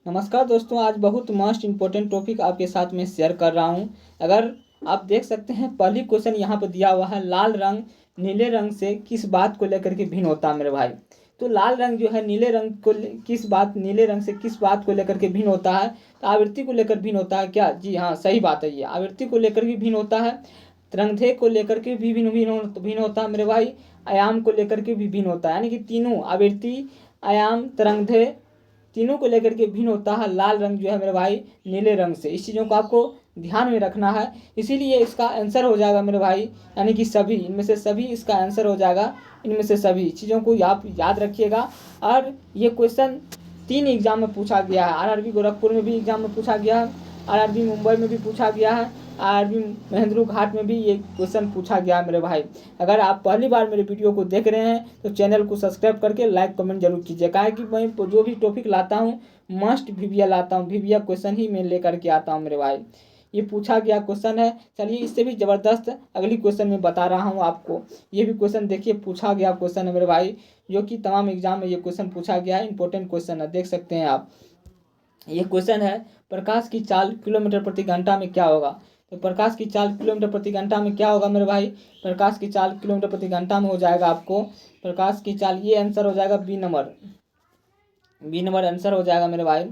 नमस्कार दोस्तों, आज बहुत मस्ट इम्पोर्टेंट टॉपिक आपके साथ में शेयर कर रहा हूं। अगर आप देख सकते हैं, पहली क्वेश्चन यहाँ पर दिया हुआ है, लाल रंग नीले रंग से किस बात को लेकर के भिन्न होता है मेरे भाई। तो लाल रंग जो है नीले रंग को नीले रंग से किस बात को लेकर के भिन्न होता है। तो आवृत्ति को लेकर भिन्न होता है क्या? जी हाँ, सही बात है। ये आवृत्ति को लेकर भी भिन्न होता है, तरंगधे को लेकर के भी भिन्न होता है मेरे भाई, आयाम को लेकर के भी भिन्न होता है। यानी कि तीनों आवृत्ति, आयाम, तरंगधे, तीनों को लेकर के भिन्न होता है लाल रंग जो है मेरे भाई नीले रंग से। इस चीज़ों को आपको ध्यान में रखना है, इसीलिए इसका आंसर हो जाएगा मेरे भाई, यानी कि सभी, इनमें से सभी इसका आंसर हो जाएगा। इनमें से सभी चीज़ों को आप याद रखिएगा। और ये क्वेश्चन 3 एग्जाम में पूछा गया है। आरआरबी गोरखपुर में भी एग्जाम में पूछा गया है, आरआरबी मुंबई में भी पूछा गया है, आरआरबी महेंद्रू घाट में भी ये क्वेश्चन पूछा गया है मेरे भाई। अगर आप पहली बार मेरे वीडियो को देख रहे हैं तो चैनल को सब्सक्राइब करके लाइक कमेंट जरूर कीजिए। काहे कि मैं जो भी टॉपिक लाता हूँ मस्ट वीविया लाता हूँ, वीविया क्वेश्चन ही मैं लेकर के आता हूँ मेरे भाई। ये पूछा गया क्वेश्चन है। चलिए, इससे भी ज़बरदस्त अगली क्वेश्चन में बता रहा हूँ आपको। ये भी क्वेश्चन देखिए, पूछा गया क्वेश्चन है मेरे भाई, जो कि तमाम एग्जाम में ये क्वेश्चन पूछा गया है। इंपॉर्टेंट क्वेश्चन है, देख सकते हैं आप। ये क्वेश्चन है, प्रकाश की चाल किलोमीटर प्रति घंटा में क्या होगा। तो प्रकाश की चाल किलोमीटर प्रति घंटा में क्या होगा मेरे भाई? प्रकाश की चाल किलोमीटर प्रति घंटा में हो जाएगा आपको, प्रकाश की चाल, ये आंसर हो जाएगा B number. B number answer हो जाएगा मेरे भाई,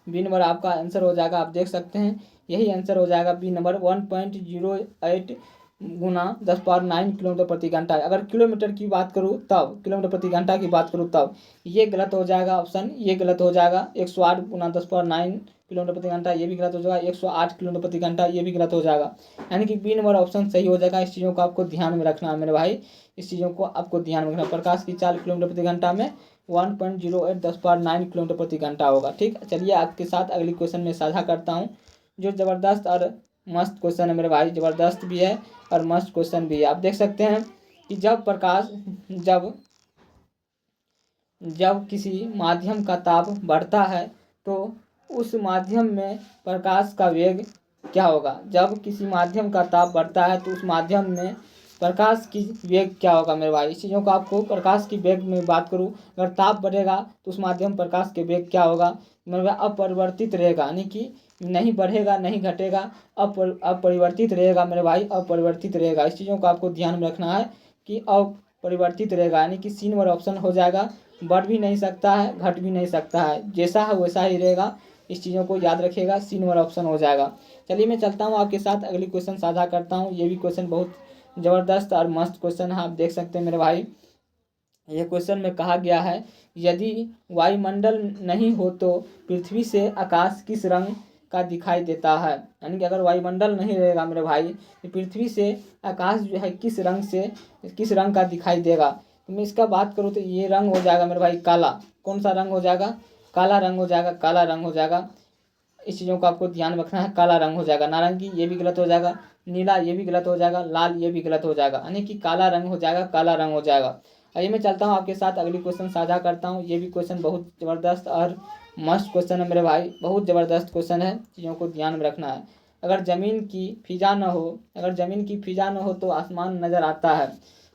बी नंबर आपका आंसर हो जाएगा। आप देख सकते हैं, यही आंसर हो जाएगा बी नंबर। 1.08 गुना 10⁹ किलोमीटर प्रति घंटा। अगर किलोमीटर की बात करूँ तब, किलोमीटर प्रति घंटा की बात करूँ तब ये गलत हो जाएगा ऑप्शन, ये गलत हो जाएगा। 108 गुना 10⁹ किलोमीटर प्रति घंटा, ये भी गलत हो जाएगा। 108 किलोमीटर प्रति घंटा, ये भी गलत हो जाएगा। यानी कि बी नंबर ऑप्शन सही हो जाएगा। इस चीज़ों को आपको ध्यान में रखना है मेरे भाई, इस चीज़ों को आपको ध्यान में रखना। प्रकाश की चाल किलोमीटर प्रति घंटा में 1.08 10⁹ किलोमीटर प्रति घंटा होगा। ठीक, चलिए आपके साथ अगली क्वेश्चन में साझा करता हूँ, जो ज़बरदस्त और मस्त क्वेश्चन है मेरे भाई, ज़बरदस्त भी है और मस्त क्वेश्चन भी है। आप देख सकते हैं कि जब किसी माध्यम का ताप बढ़ता है तो उस माध्यम में प्रकाश का वेग क्या होगा। जब किसी माध्यम का ताप बढ़ता है तो उस माध्यम में प्रकाश की वेग क्या होगा मेरे भाई। इस चीज़ों को आपको, प्रकाश की वेग में बात करूँ, अगर ताप बढ़ेगा तो उस माध्यम प्रकाश के वेग क्या होगा मेरे भाई? अपरिवर्तित रहेगा, यानी कि नहीं बढ़ेगा नहीं घटेगा, अपरिवर्तित रहेगा मेरे भाई, अपरिवर्तित रहेगा। इस चीज़ों को आपको ध्यान में रखना है कि अपरिवर्तित रहेगा, यानी कि सी नंबर ऑप्शन हो जाएगा। बढ़ भी नहीं सकता है, घट भी नहीं सकता है, जैसा है वैसा ही रहेगा। इस चीज़ों को याद रखिएगा, सी नंबर ऑप्शन हो जाएगा। चलिए मैं चलता हूँ आपके साथ, अगली क्वेश्चन साझा करता हूँ। ये भी क्वेश्चन बहुत ज़बरदस्त और मस्त क्वेश्चन है, आप देख सकते हैं मेरे भाई। ये क्वेश्चन में कहा गया है, यदि वायुमंडल नहीं हो तो पृथ्वी से आकाश किस रंग का दिखाई देता है। यानी कि अगर वायुमंडल नहीं रहेगा मेरे भाई तो पृथ्वी से आकाश जो है किस रंग का दिखाई देगा। तो मैं इसका बात करूँ तो ये रंग हो जाएगा मेरे भाई काला। कौन सा रंग हो जाएगा? काला रंग हो जाएगा, काला रंग हो जाएगा। इस चीज़ों को आपको ध्यान रखना है, काला रंग हो जाएगा। नारंगी ये भी गलत हो जाएगा, नीला ये भी गलत हो जाएगा, लाल ये भी गलत हो जाएगा, यानी कि काला रंग हो जाएगा, काला रंग हो जाएगा। आइए मैं चलता हूँ आपके साथ, अगली क्वेश्चन साझा करता हूँ। ये भी क्वेश्चन बहुत ज़बरदस्त और मस्त क्वेश्चन है मेरे भाई, बहुत ज़बरदस्त क्वेश्चन है, चीज़ों को ध्यान में रखना है। अगर ज़मीन की फिजा न हो तो आसमान नज़र आता है।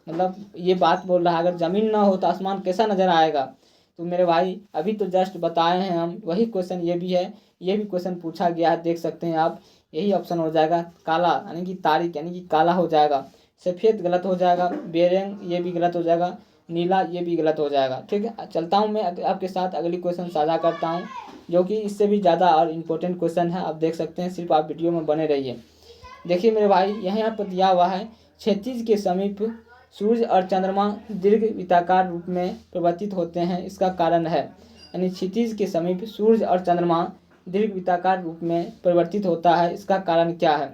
मतलब ये बात बोल रहा है, अगर ज़मीन ना हो तो आसमान कैसा नज़र आएगा। तो मेरे भाई अभी तो जस्ट बताए हैं हम, वही क्वेश्चन ये भी है, ये भी क्वेश्चन पूछा गया है, देख सकते हैं आप। यही ऑप्शन हो जाएगा काला, यानी कि तारीख, यानी कि काला हो जाएगा। सफ़ेद गलत हो जाएगा, बेरंग ये भी गलत हो जाएगा, नीला ये भी गलत हो जाएगा। ठीक है, चलता हूँ मैं आपके साथ, अगली क्वेश्चन साझा करता हूँ, जो कि इससे भी ज़्यादा और इम्पोर्टेंट क्वेश्चन है। आप देख सकते हैं, सिर्फ आप वीडियो में बने रहिए। देखिए मेरे भाई, यहाँ पर दिया हुआ है, क्षितिज के समीप सूर्य और चंद्रमा दीर्घ वृत्ताकार रूप में परिवर्तित होते हैं, इसका कारण है। यानी क्षितिज के समीप सूर्य और चंद्रमा दीर्घ वृत्ताकार रूप में परिवर्तित होता है, इसका कारण क्या है?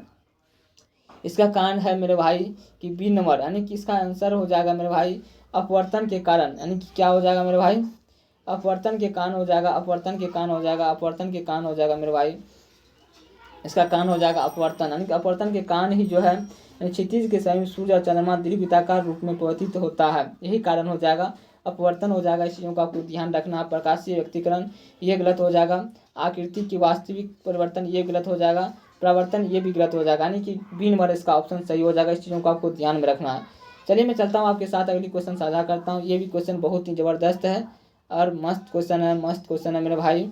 इसका कारण है मेरे भाई कि बी नंबर, यानी कि इसका आंसर हो जाएगा मेरे भाई अपवर्तन के कारण। यानी कि क्या हो जाएगा मेरे भाई? अपवर्तन के कारण हो जाएगा, अपवर्तन के कारण हो जाएगा, अपवर्तन के कारण हो जाएगा मेरे भाई। इसका कारण हो जाएगा अपवर्तन, यानी कि अपवर्तन के कारण ही जो है क्षितिज के समीप सूर्य और चंद्रमा दीर्घवृत्ताकार रूप में परिवर्तित होता है, यही कारण हो जाएगा, अपवर्तन हो जाएगा। इस चीज़ों का आपको ध्यान रखना है। प्रकाशीय व्यक्तीकरण ये गलत हो जाएगा, आकृति की वास्तविक परिवर्तन ये गलत हो जाएगा, प्रवर्तन ये भी गलत हो जाएगा, यानी कि बी नंबर इसका ऑप्शन सही हो जाएगा। इस चीज़ों को आपको ध्यान में रखना है। चलिए मैं चलता हूँ आपके साथ, अगली क्वेश्चन साझा करता हूँ। ये भी क्वेश्चन बहुत ही ज़बरदस्त है और मस्त क्वेश्चन है, मस्त क्वेश्चन है मेरे भाई।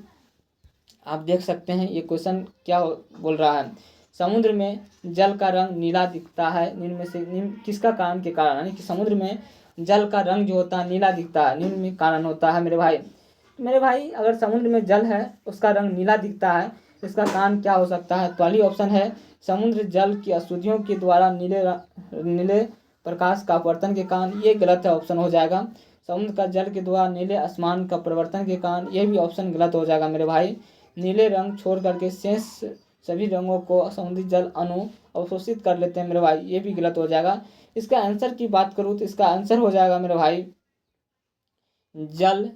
आप देख सकते हैं ये क्वेश्चन क्या बोल रहा है। समुद्र में जल का रंग नीला दिखता है, निम्न में से निम्न किसका कारण के कारण, यानी कि समुद्र में जल का रंग जो होता है नीला दिखता है, निम्न में कारण होता है मेरे भाई अगर समुद्र में जल है उसका रंग नीला दिखता है, इसका कारण क्या हो सकता है। पहली ऑप्शन है समुद्र जल की अशुद्धियों के द्वारा नीले प्रकाश का अपवर्तन के कारण, ये गलत है, ऑप्शन हो जाएगा। समुद्र का जल के द्वारा नीले आसमान का परिवर्तन के कारण, ये भी ऑप्शन गलत हो जाएगा मेरे भाई। नीले रंग छोड़ करके शेष सभी रंगों को समुद्री जल अणु अवशोषित कर लेते हैं मेरे भाई, ये भी गलत हो जाएगा। इसका आंसर की बात करूँ तो इसका आंसर हो जाएगा मेरे भाई जल,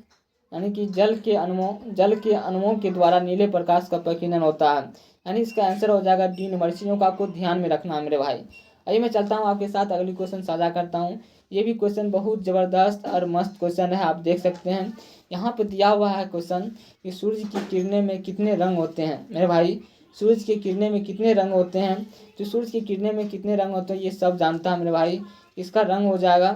यानी कि जल के अणुओं के द्वारा नीले प्रकाश का प्रकीर्णन होता है, यानी इसका आंसर हो जाएगा डी नंबर। इस चीज़ों का आपको ध्यान में रखना है मेरे भाई। आइए मैं चलता हूँ आपके साथ अगली क्वेश्चन साझा करता हूँ। ये भी क्वेश्चन बहुत ज़बरदस्त और मस्त क्वेश्चन है, आप देख सकते हैं। यहाँ पर दिया हुआ है क्वेश्चन कि सूर्य की किरणें में कितने रंग होते हैं मेरे भाई। सूरज की किरणें में कितने रंग होते हैं, तो सूरज की किरणें में कितने रंग होते हैं ये सब जानता है मेरे भाई। इसका रंग हो जाएगा,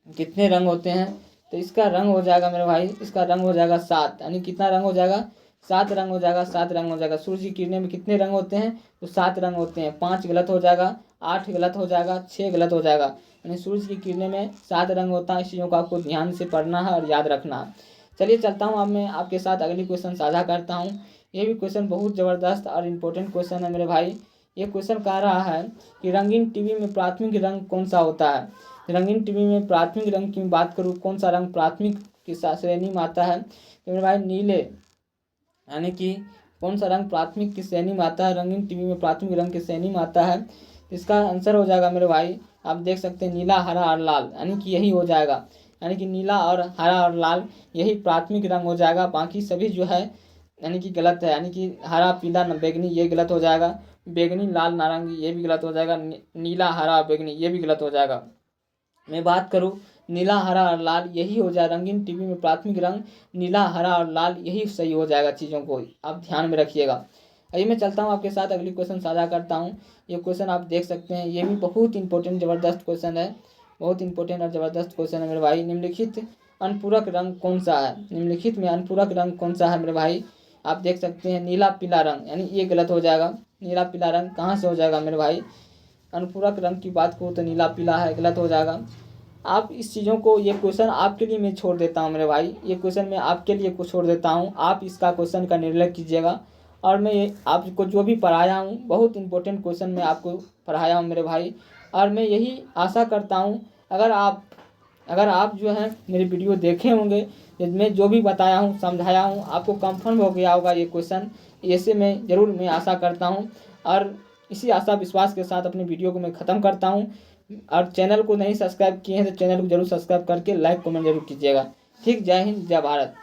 कितने रंग होते हैं, तो इसका रंग हो जाएगा मेरे भाई, इसका रंग हो जाएगा 7, यानी कितना रंग हो जाएगा, 7 रंग हो जाएगा, 7 रंग हो जाएगा। सूरज की किरणें में कितने रंग होते हैं, तो 7 रंग होते हैं। 5 गलत हो जाएगा, 8 गलत हो जाएगा, 6 गलत हो जाएगा, यानी सूरज की किरणें में 7 रंग होता है। इस चीज़ों को आपको ध्यान से पढ़ना है और याद रखना है। चलिए चलता हूँ, अब मैं आपके साथ अगली क्वेश्चन साझा करता हूँ। ये भी क्वेश्चन बहुत ज़बरदस्त और इम्पोर्टेंट क्वेश्चन है मेरे भाई। ये क्वेश्चन कह रहा है कि रंगीन टीवी में प्राथमिक रंग कौन सा होता है। रंगीन टीवी में प्राथमिक रंग की बात करूँ, कौन सा रंग प्राथमिक की श्रेणी में आता है, तो मेरे भाई नीले, यानी कि कौन सा रंग प्राथमिक की श्रेणी में आता है, रंगीन टीवी में प्राथमिक रंग की श्रेणी में आता है। इसका आंसर हो जाएगा मेरे भाई, आप देख सकते हैं नीला, हरा और लाल, यानी कि यही हो जाएगा, यानी कि नीला और हरा और लाल यही प्राथमिक रंग हो जाएगा। बाकी सभी जो है यानी कि गलत है, यानी कि हरा, पीला, बैगनी ये गलत हो जाएगा। बैगनी, लाल, नारंगी ये भी गलत हो जाएगा। नीला, हरा, बैगनी ये भी गलत हो जाएगा। मैं बात करूँ नीला, हरा और लाल यही हो जाए, रंगीन टीवी में प्राथमिक रंग नीला, हरा और लाल यही सही हो जाएगा। चीज़ों को आप ध्यान में रखिएगा। आइए मैं चलता हूँ आपके साथ अगली क्वेश्चन साझा करता हूँ। ये क्वेश्चन आप देख सकते हैं, ये भी बहुत इंपॉर्टेंट ज़बरदस्त क्वेश्चन है, बहुत इंपॉर्टेंट और ज़बरदस्त क्वेश्चन है मेरे भाई। निम्नलिखित अनुपूरक रंग कौन सा है, निम्नलिखित में अनुपूरक रंग कौन सा है मेरे भाई। आप देख सकते हैं नीला, पीला रंग, यानी ये गलत हो जाएगा। नीला, पीला रंग कहाँ से हो जाएगा मेरे भाई। अनुपूरक रंग की बात करूँ तो नीला, पीला है, गलत हो जाएगा। आप इस चीज़ों को, ये क्वेश्चन आपके लिए मैं छोड़ देता हूँ मेरे भाई, ये क्वेश्चन मैं आपके लिए को छोड़ देता हूँ। आप इसका क्वेश्चन का निर्णय कीजिएगा। और मैं ये आपको जो भी पढ़ाया हूँ बहुत इंपॉर्टेंट क्वेश्चन मैं आपको पढ़ाया हूँ मेरे भाई। और मैं यही आशा करता हूँ अगर आप जो है मेरी वीडियो देखे होंगे, मैं जो भी बताया हूँ समझाया हूँ आपको कंफर्म हो गया होगा ये क्वेश्चन, ऐसे मैं आशा करता हूँ। और इसी आशा विश्वास के साथ अपनी वीडियो को मैं ख़त्म करता हूँ। और चैनल को नहीं सब्सक्राइब किए हैं तो चैनल को जरूर सब्सक्राइब करके लाइक कमेंट जरूर कीजिएगा। ठीक, जय हिंद, जय भारत।